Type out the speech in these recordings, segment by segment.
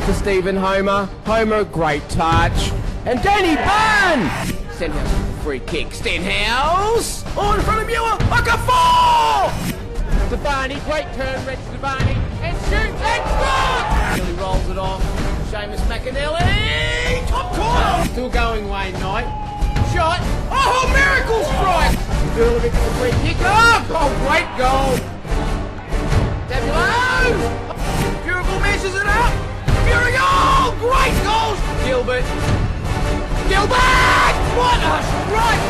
to Stephen Homer. Homer, great touch. And Danny Byrne! Stenhouse with the free kick. Stenhouse! Oh, in front of Muir! Okafor! Stefani, great turn, Red Stefani. And shoots and scores! Really rolls it off. Seamus McAnally! Top corner! Still going Wayne Knight. Shot. Oh, miracle strike! Dulovic with the free kick. Oh, great goal! Tabulo! Durable messes it up! Fury goal! Great goals! Gilbert! What a strike!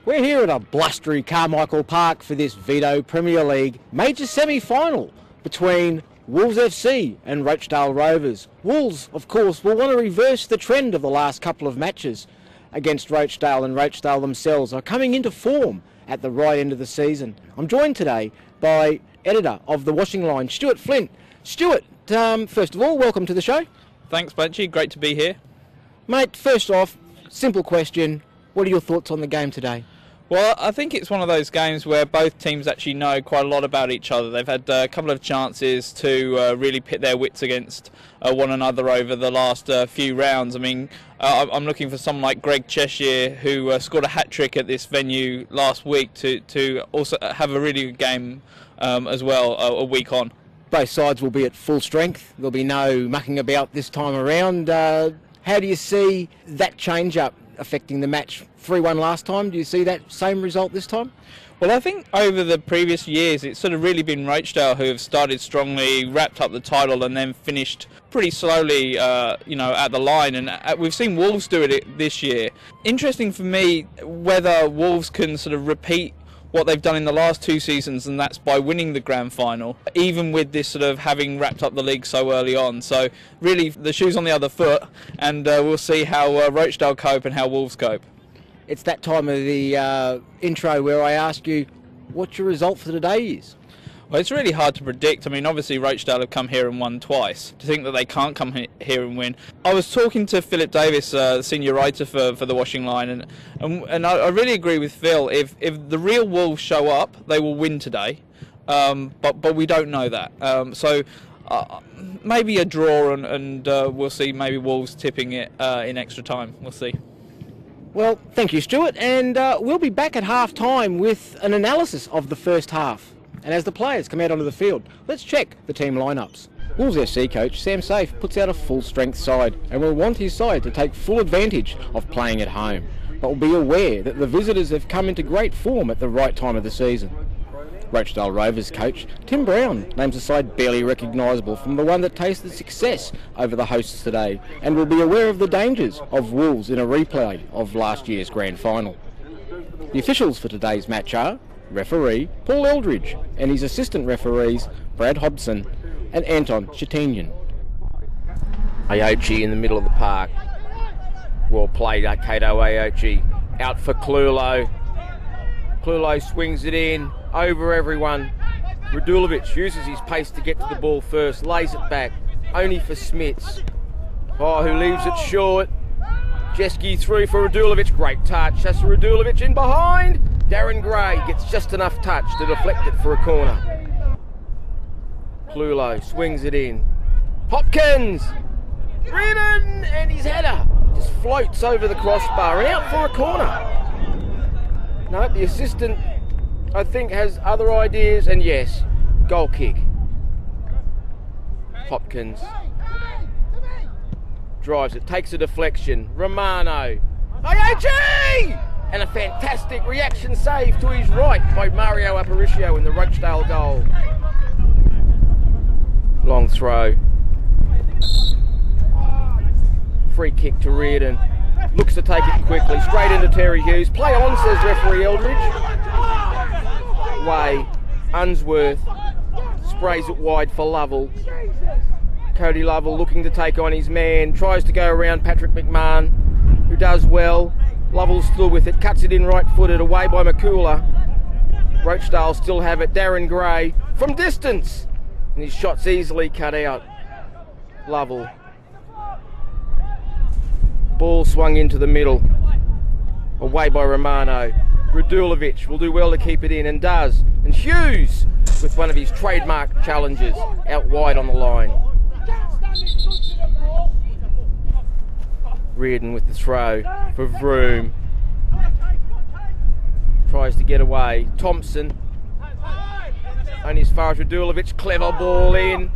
We're here at a blustery Carmichael Park for this Vito Premier League major semi-final between Wolves FC and Rochedale Rovers. Wolves, of course, will want to reverse the trend of the last couple of matches against Rochedale, and Rochedale themselves are coming into form at the right end of the season. I'm joined today by editor of The Washing Line, Stuart Flint. Stuart, first of all, welcome to the show. Thanks, Bunchy. Great to be here. Mate, first off, simple question. What are your thoughts on the game today? Well, I think it's one of those games where both teams actually know quite a lot about each other. They've had a couple of chances to really pit their wits against one another over the last few rounds. I mean, I'm looking for someone like Greg Cheshire, who scored a hat-trick at this venue last week, to also have a really good game as well a week on. Both sides will be at full strength. There'll be no mucking about this time around. How do you see that change-up affecting the match? 3-1 last time. Do you see that same result this time? Well, I think over the previous years it's sort of really been Rochedale who have started strongly, wrapped up the title and then finished pretty slowly, at the line. And we've seen Wolves do it this year. Interesting for me whether Wolves can sort of repeat what they've done in the last two seasons, and that's by winning the grand final, even with this sort of having wrapped up the league so early on. So really the shoe's on the other foot, and we'll see how Rochedale cope and how Wolves cope. It's that time of the intro where I ask you what your result for today is. Well, it's really hard to predict. I mean, obviously Rochedale have come here and won twice. To think that they can't come here and win. I was talking to Philip Davis, senior writer for The Washing Line, and I really agree with Phil. If the real Wolves show up, they will win today. But we don't know that. So maybe a draw, and we'll see. Maybe Wolves tipping it in extra time. We'll see. Well, thank you, Stuart, and we'll be back at half-time with an analysis of the first half. And as the players come out onto the field, let's check the team lineups. Wolves FC coach Sam Safe puts out a full-strength side and will want his side to take full advantage of playing at home, but will be aware that the visitors have come into great form at the right time of the season. Rochedale Rovers coach Tim Brown names a side barely recognisable from the one that tasted success over the hosts today, and will be aware of the dangers of Wolves in a replay of last year's grand final. The officials for today's match are referee Paul Eldridge and his assistant referees Brad Hobson and Anton Shatinian. Aochi in the middle of the park. Well played, Kato Aochi. Out for Clulo. Clulo swings it in, over everyone. Radulovic uses his pace to get to the ball first, lays it back, only for Smits. Oh, who leaves it short. Jeski through for Radulovic, great touch. That's Radulovic in behind. Darren Gray gets just enough touch to deflect it for a corner. Clulo swings it in. Hopkins! Ridden! And his header just floats over the crossbar and out for a corner. No, the assistant, I think, has other ideas, and yes, goal kick. Hopkins drives it, takes a deflection. Romano. Aochi! And a fantastic reaction save to his right by Mario Aparicio in the Rochedale goal. Long throw. Free kick to Reardon. Looks to take it quickly, straight into Terry Hughes. Play on, says referee Eldridge. Way, Unsworth sprays it wide for Lovell. Cody Lovell looking to take on his man, tries to go around Patrick McMahon, who does well. Lovell's still with it, cuts it in right-footed, away by McCooler. Rochedale still have it, Darren Gray from distance, and his shot's easily cut out. Lovell. Ball swung into the middle, away by Romano. Radulovic will do well to keep it in, and does. And Hughes with one of his trademark challenges out wide on the line. Reardon with the throw for Vroom. Tries to get away. Thompson. Only as far as Radulovic. Clever ball in.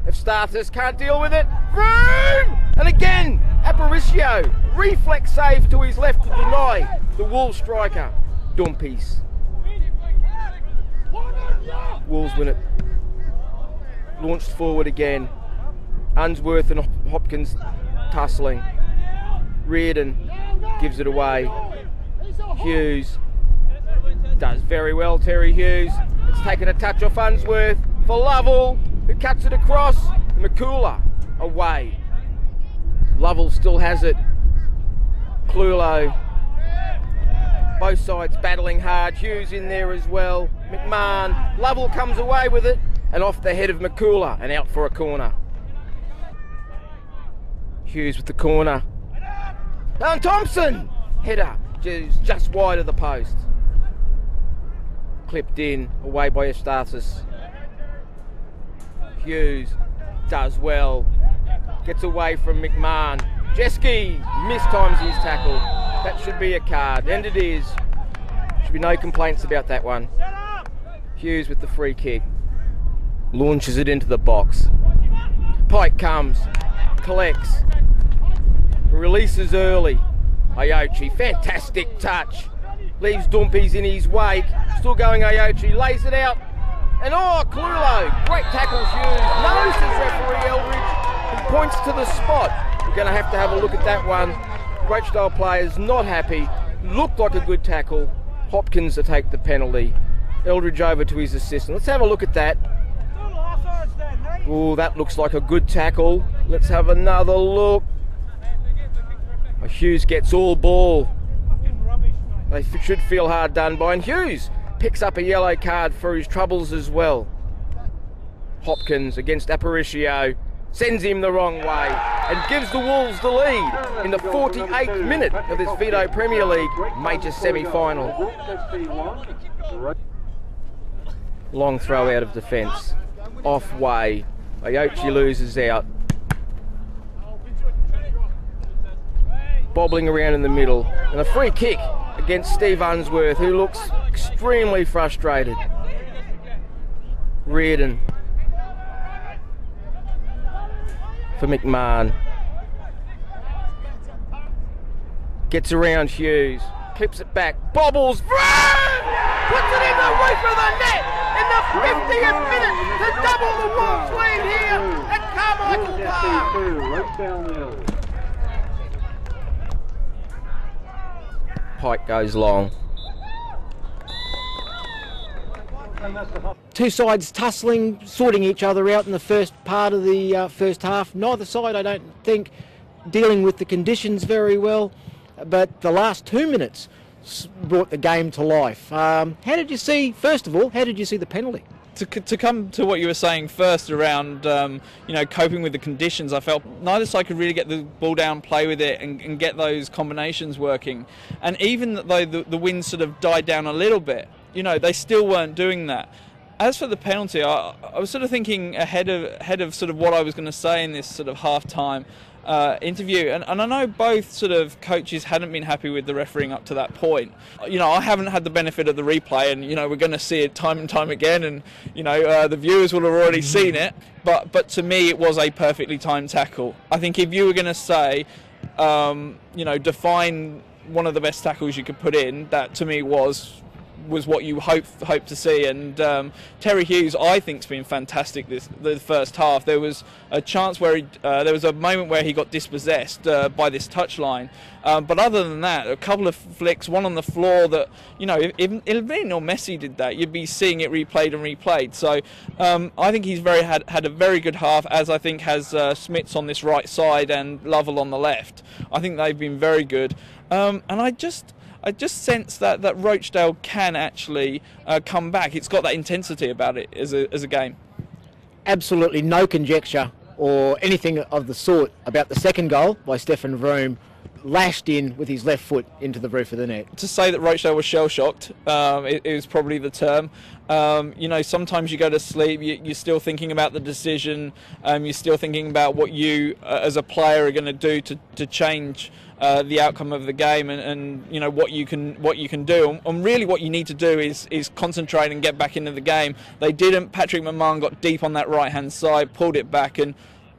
If starters can't deal with it. Vroom! And again, Aparicio. Reflex save to his left to deny the Wolves striker. Dumpies. Wolves win it. Launched forward again. Unsworth and Hopkins tussling. Reardon gives it away. Hughes does very well, Terry Hughes. It's taken a touch off Unsworth for Lovell, who cuts it across. McCullough away. Lovell still has it. Clulo. Both sides battling hard. Hughes in there as well. McMahon. Lovell comes away with it and off the head of McCullough and out for a corner. Hughes with the corner. And Thompson! Header just wide of the post. Clipped in, away by Eustathis. Hughes does well. Gets away from McMahon. Jeske mistimes his tackle. That should be a card, and it is. Should be no complaints about that one. Hughes with the free kick. Launches it into the box. Pike comes, collects, releases early. Aochi, fantastic touch. Leaves Dumpies in his wake. Still going Aochi, lays it out. And Clulo, great tackles Hughes. No, says referee Eldridge. He points to the spot. We're going to have a look at that one. Rochedale players not happy. Looked like a good tackle. Hopkins to take the penalty. Eldridge over to his assistant. Let's have a look at that. Oh, that looks like a good tackle. Let's have another look. Hughes gets all ball. They should feel hard done by, and Hughes picks up a yellow card for his troubles as well. Hopkins against Aparicio sends him the wrong way and gives the Wolves the lead in the 48th minute of this Vito Premier League major semi-final. Long throw out of defence. Off way. Aochi loses out. Bobbling around in the middle, and a free kick against Steve Unsworth, who looks extremely frustrated. Reardon for McMahon. Gets around Hughes, clips it back, bobbles, puts it in the roof of the net in the 50th minute to double the Wolves lead here at Carmichael Park. Pike goes long. Two sides tussling, sorting each other out in the first part of the first half. Neither side, I don't think, dealing with the conditions very well, but the last 2 minutes brought the game to life. How did you see, first of all, how did you see the penalty? To come to what you were saying first around, coping with the conditions, I felt neither side could really get the ball down, play with it, and get those combinations working. And even though the wind sort of died down a little bit, they still weren't doing that. As for the penalty, I was sort of thinking ahead of sort of what I was going to say in this sort of half-time interview, and I know both sort of coaches hadn't been happy with the refereeing up to that point. I haven't had the benefit of the replay, and we're going to see it time and time again, and the viewers will have already seen it. But to me, it was a perfectly timed tackle. I think if you were going to say, define one of the best tackles you could put in, that to me was what you hope to see. And Terry Hughes, I think, has been fantastic the first half. There was a chance where there was a moment where he got dispossessed by this touchline, but other than that, a couple of flicks, one on the floor that if Elvin or Messi did that, you'd be seeing it replayed and replayed. So I think he's had a very good half, as I think has Smits on this right side and Lovell on the left. I think they've been very good, and I just sense that Rochedale can actually come back. It's got that intensity about it as a game. Absolutely no conjecture or anything of the sort about the second goal by Stefan Vroom lashed in with his left foot into the roof of the net. To say that Rochedale was shell-shocked is probably the term. You know, sometimes you go to sleep, you're still thinking about the decision, you're still thinking about what you as a player are going to do to change the outcome of the game, and you know what you can do. And really what you need to do is concentrate and get back into the game. They didn't. Patrick McMahon got deep on that right hand side, pulled it back, and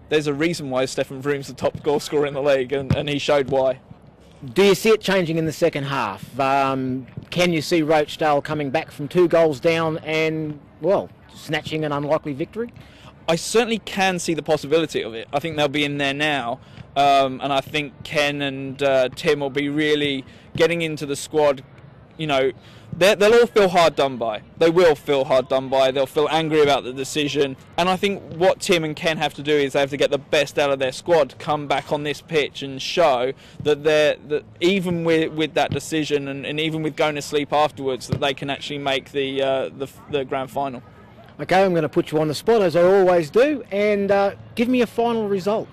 there's a reason why Stephen Vroom's the top goal scorer in the league, and he showed why. Do you see it changing in the second half? Can you see Rochedale coming back from 2 goals down and, well, snatching an unlikely victory? I certainly can see the possibility of it. I think they'll be in there now, and I think Ken and Tim will be really getting into the squad. You know, they'll all feel hard done by. They will feel hard done by. They'll feel angry about the decision. And I think what Tim and Ken have to do is they have to get the best out of their squad, come back on this pitch and show that even with that decision and even with going to sleep afterwards, that they can actually make the grand final. Okay, I'm going to put you on the spot as I always do, and give me a final result.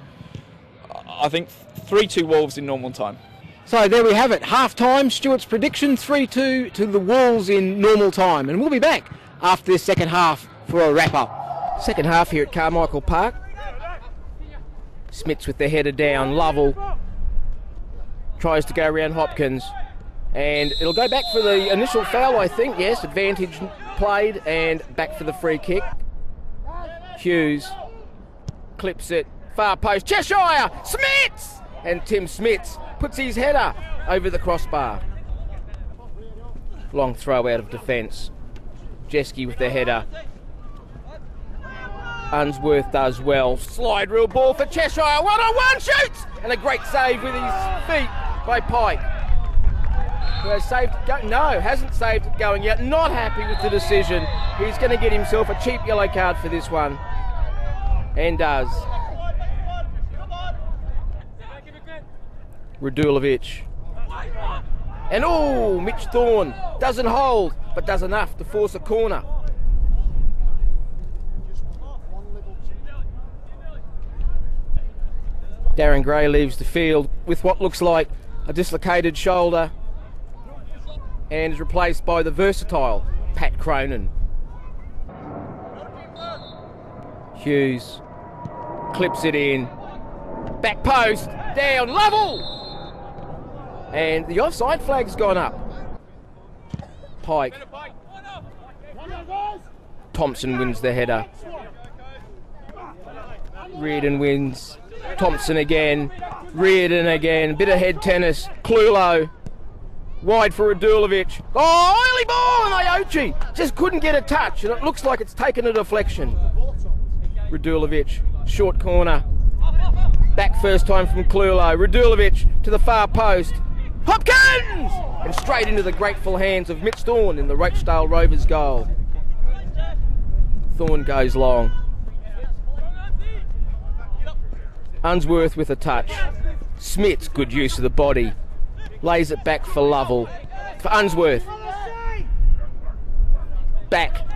I think 3-2 Wolves in normal time. So there we have it, half-time, Stuart's prediction, 3-2 to the Wolves in normal time. And we'll be back after this second half for a wrap-up. Second half here at Carmichael Park. Smits with the header down, Lovell tries to go around Hopkins, and it'll go back for the initial foul, I think. Yes, advantage played, and back for the free kick. Hughes clips it, far post, Cheshire, Smits! And Tim Smits puts his header over the crossbar. Long throw out of defence. Jeske with the header. Unsworth does well. Slide rule ball for Cheshire. 1-on-1, shoots! And a great save with his feet by Pike. Who has saved it going? No, hasn't saved it going yet. Not happy with the decision. He's going to get himself a cheap yellow card for this one. And does. Radulovic. And oh, Mitch Thorne doesn't hold, but does enough to force a corner. Darren Gray leaves the field with what looks like a dislocated shoulder and is replaced by the versatile Pat Cronin. Hughes clips it in. Back post, down, Lovell! And the offside flag's gone up. Pike. Thompson wins the header. Reardon wins. Thompson again. Reardon again. Bit of head tennis. Clulo. Wide for Radulovic. Oh, early ball, and Iochi just couldn't get a touch, and it looks like it's taken a deflection. Radulovic, short corner. Back first time from Clulo. Radulovic to the far post. Hopkins! And straight into the grateful hands of Mitch Thorne in the Rochedale Rovers goal. Thorne goes long. Unsworth with a touch. Smits, good use of the body. Lays it back for Lovell. For Unsworth. Back.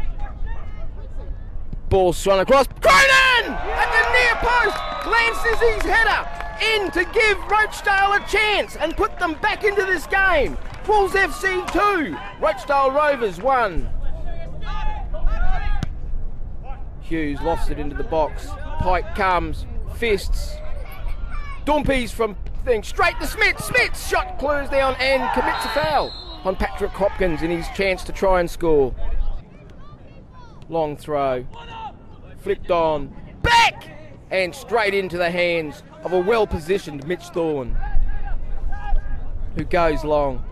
Ball swung across. Cronin! At the near post! Lances his header in to give Rochedale a chance and put them back into this game. Wolves FC 2, Rochedale Rovers 1. Hughes lofts it into the box. Pike comes, fists. Dumpies from thing straight to Smits. Smits shot clues down and commits a foul on Patrick Hopkins in his chance to try and score. Long throw. Flicked on. Back! And straight into the hands of a well-positioned Mitch Thorne, who goes long.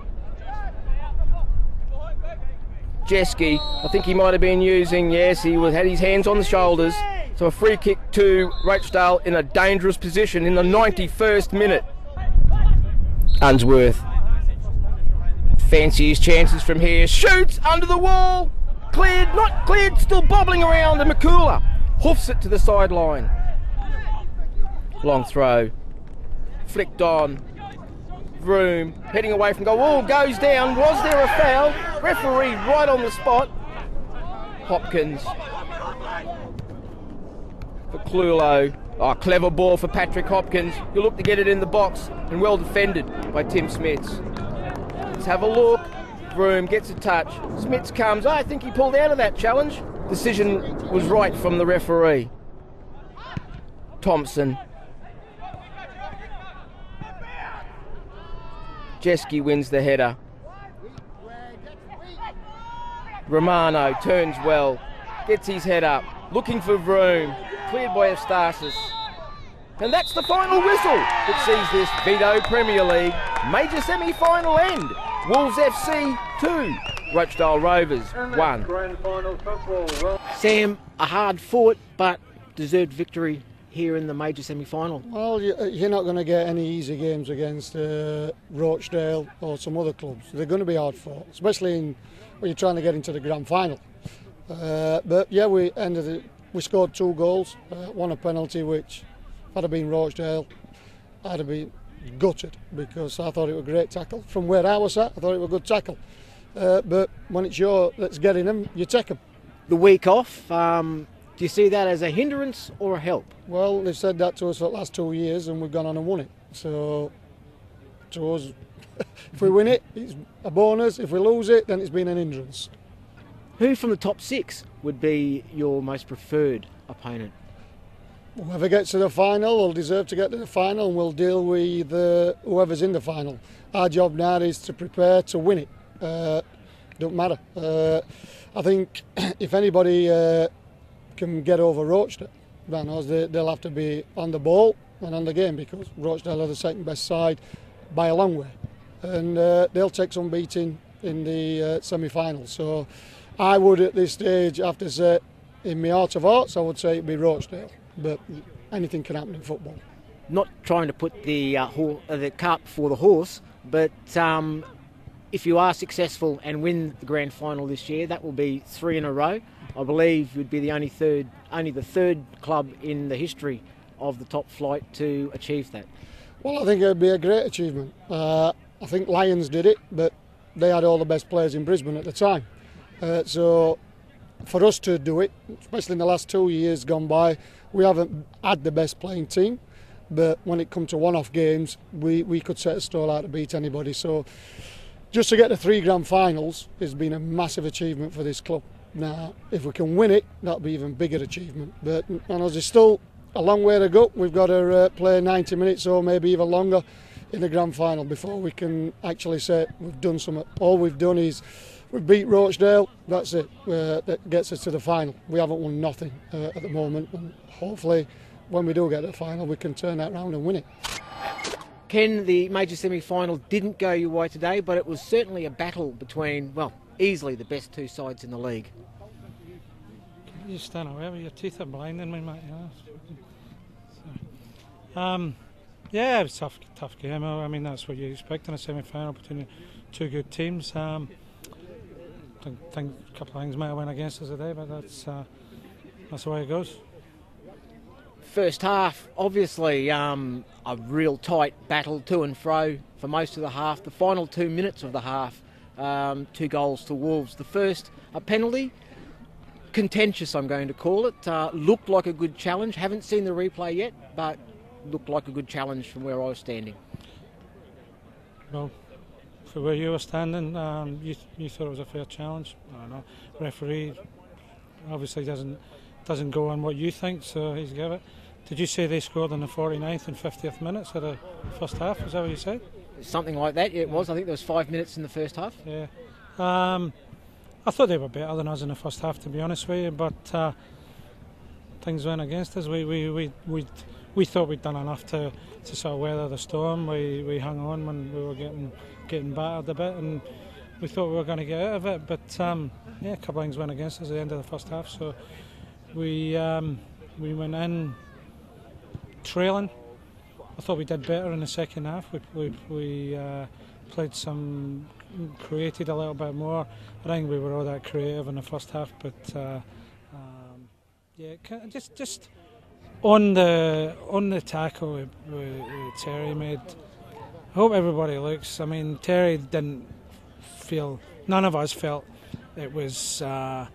Jeske, I think he might have been using, yes, he had his hands on the shoulders. So a free kick to Rochedale in a dangerous position in the 91st minute. Unsworth. Fancies chances from here. Shoots under the wall. Cleared, not cleared, still bobbling around, and McCooler hoofs it to the sideline. Long throw. Flicked on. Vroom heading away from goal. Oh, goes down. Was there a foul? Referee right on the spot. Hopkins. For Clulo. Oh, clever ball for Patrick Hopkins. He'll look to get it in the box, and well defended by Tim Smits. Let's have a look. Broome gets a touch. Smits comes. I think he pulled out of that challenge. Decision was right from the referee. Thompson. Jeske wins the header. Romano turns well, gets his head up, looking for Broome, cleared by Eustasis. And that's the final whistle that sees this Vito Premier League major semi-final end. Wolves FC 2, Rochedale Rovers 1. Sam, a hard fought but deserved victory here in the major semi-final. Well, you're not going to get any easy games against Rochdale or some other clubs. They're going to be hard fought, especially when you're trying to get into the grand final. But yeah, we scored 2 goals, one a penalty, which if I'd have been Rochdale, I'd have been gutted because I thought it was a great tackle. From where I was at, I thought it was a good tackle. But when it's that's getting them, you take them. The week off, do you see that as a hindrance or a help? Well, they've said that to us for the last 2 years and we've gone on and won it. So, to us, if we win it, it's a bonus. If we lose it, then it's been an hindrance. Who from the top 6 would be your most preferred opponent? Whoever gets to the final will deserve to get to the final, and we'll deal with whoever's in the final. Our job now is to prepare to win it. Don't matter. I think if anybody can get over Rochdale, they'll have to be on the ball and on the game, because Rochdale are the second best side by a long way, and they'll take some beating in the semi-final. So I would at this stage have to say, in my heart of hearts, I would say it'd be Rochdale, but anything can happen in football. Not trying to put the cart before the horse, but if you are successful and win the grand final this year, that will be 3 in a row. I believe you'd be the only the third club in the history of the top flight to achieve that. Well, I think it would be a great achievement. I think Lions did it, but they had all the best players in Brisbane at the time. So for us to do it, especially in the last 2 years gone by, we haven't had the best playing team, but when it comes to one-off games, we could set a stall out to beat anybody. So just to get to 3 grand finals has been a massive achievement for this club. Now, if we can win it, that'll be even bigger achievement. But there's still a long way to go. We've got to play 90 minutes or maybe even longer in the grand final before we can actually say we've done something. All we've done is we've beat Rochdale. That's it. That gets us to the final. We haven't won nothing at the moment, and hopefully when we do get to the final we can turn that round and win it. Ken, the major semi-final didn't go your way today, but it was certainly a battle between, well, easily the best 2 sides in the league. You stand away with your teeth are blinding me, mate. Yeah, it was a tough game. I mean, that's what you expect in a semi-final between 2 good teams. I think a couple of things might have went against us today, but that's the way it goes. First half, obviously a real tight battle to and fro for most of the half. The final 2 minutes of the half, 2 goals to Wolves. The first, a penalty, contentious I'm going to call it. Looked like a good challenge. Haven't seen the replay yet, but looked like a good challenge from where I was standing. Well, for where you were standing, you thought it was a fair challenge. I don't know. Referee obviously doesn't go on what you think, so he's give it. Did you say they scored in the 49th and 50th minutes of the first half? Is that what you said? Something like that, yeah, it was. I think there was 5 minutes in the first half. Yeah. I thought they were better than us in the first half, to be honest with you, but things went against us. We thought we'd done enough to sort of weather the storm. We hung on when we were getting battered a bit, and we thought we were going to get out of it. But yeah, a couple of things went against us at the end of the first half, so we went in trailing. I thought we did better in the second half. We played created a little bit more. I think we were all that creative in the first half, but yeah, just on the tackle Terry made. I hope everybody looks. I mean, Terry none of us felt it was a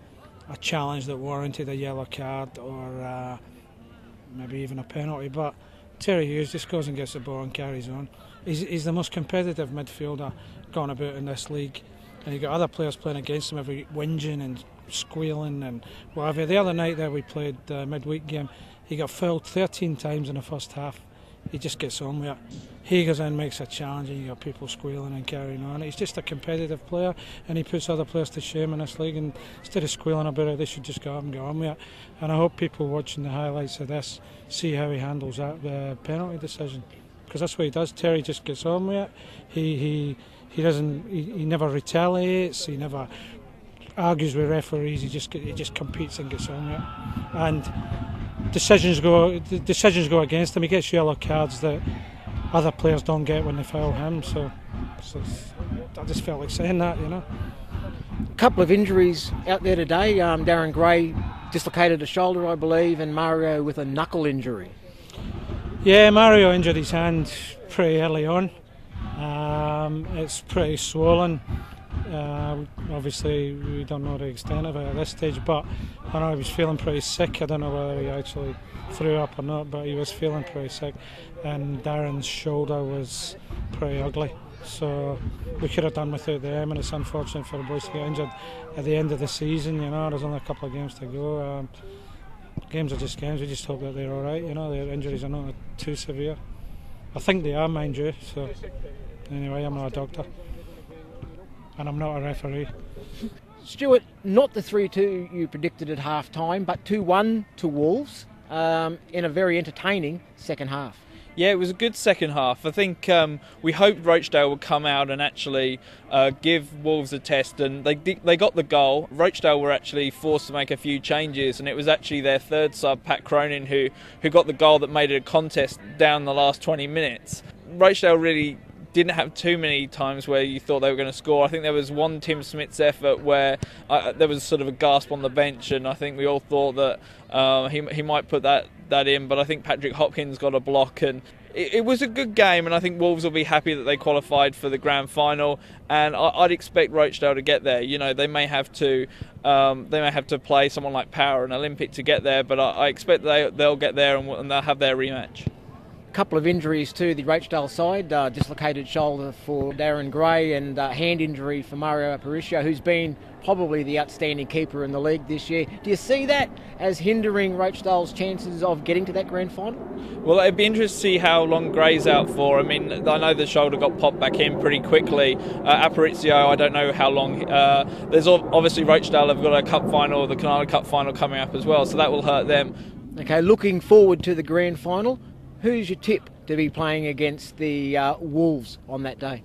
challenge that warranted a yellow card or maybe even a penalty. But Terry Hughes just goes and gets the ball and carries on. He's the most competitive midfielder gone about in this league. And you've got other players playing against him every whinging and squealing and whatever. The other night there we played the midweek game, he got fouled 13 times in the first half. He just gets on with it. He goes in, makes a challenge, and you got people squealing and carrying on. He's just a competitive player, and he puts other players to shame in this league. And instead of squealing about it, they should just go up and get on with it. And I hope people watching the highlights of this see how he handles that penalty decision, because that's what he does. Terry just gets on with it. He never retaliates. He never argues with referees. He just competes and gets on with it. And decisions go against him. He gets yellow cards that other players don't get when they foul him. So I just felt like saying that, you know. A couple of injuries out there today. Darren Gray dislocated a shoulder, I believe, and Mario with a knuckle injury. Yeah, Mario injured his hand pretty early on. It's pretty swollen. Obviously we don't know the extent of it at this stage, but I know he was feeling pretty sick. I don't know whether he actually threw up or not, but he was feeling pretty sick, and Darren's shoulder was pretty ugly, so we could have done without them, and it's unfortunate for the boys to get injured at the end of the season. You know, there's only a couple of games to go. Games are just games. We just hope that they're alright, you know, their injuries are not too severe. I think they are, mind you, so anyway, I'm not a doctor and I'm not a referee. Stuart, not the 3-2 you predicted at half time, but 2-1 to Wolves in a very entertaining second half. Yeah, it was a good second half. I think we hoped Rochedale would come out and actually give Wolves a test, and they got the goal. Rochedale were actually forced to make a few changes, and it was actually their third sub, Pat Cronin, who got the goal that made it a contest down the last 20 minutes. Rochedale really didn't have too many times where you thought they were going to score. I think there was one Tim Smith's effort where there was sort of a gasp on the bench, and I think we all thought that he might put that in, but I think Patrick Hopkins got a block, and it was a good game, and I think Wolves will be happy that they qualified for the grand final, and I'd expect Rochedale to get there. You know, they may have to play someone like Power and Olympic to get there, but I expect they'll get there and they'll have their rematch. Couple of injuries to the Rochedale side, dislocated shoulder for Darren Gray and hand injury for Mario Aparicio, who's been probably the outstanding keeper in the league this year. Do you see that as hindering Rochedale's chances of getting to that grand final? Well, it'd be interesting to see how long Gray's out for. I mean, I know the shoulder got popped back in pretty quickly. Aparicio, I don't know how long. There's obviously Rochedale have got a cup final, the Canada Cup final coming up as well, so that will hurt them. Okay, looking forward to the grand final. Who's your tip to be playing against the Wolves on that day?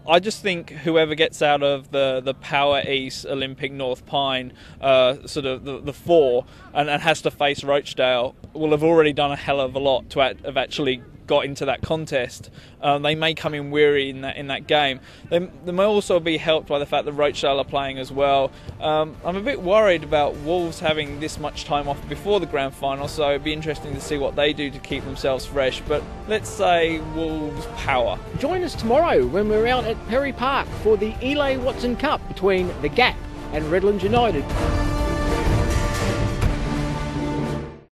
I just think whoever gets out of the Power East, Olympic, North Pine, sort of the four, and has to face Rochedale, will have already done a hell of a lot to have actually got into that contest. They may come in weary in that game. They may also be helped by the fact that Rochedale are playing as well. I'm a bit worried about Wolves having this much time off before the grand final, so it'd be interesting to see what they do to keep themselves fresh. But let's say Wolves Power. Join us tomorrow when we're out at Perry Park for the Eli Watson Cup between the Gap and Redlands United.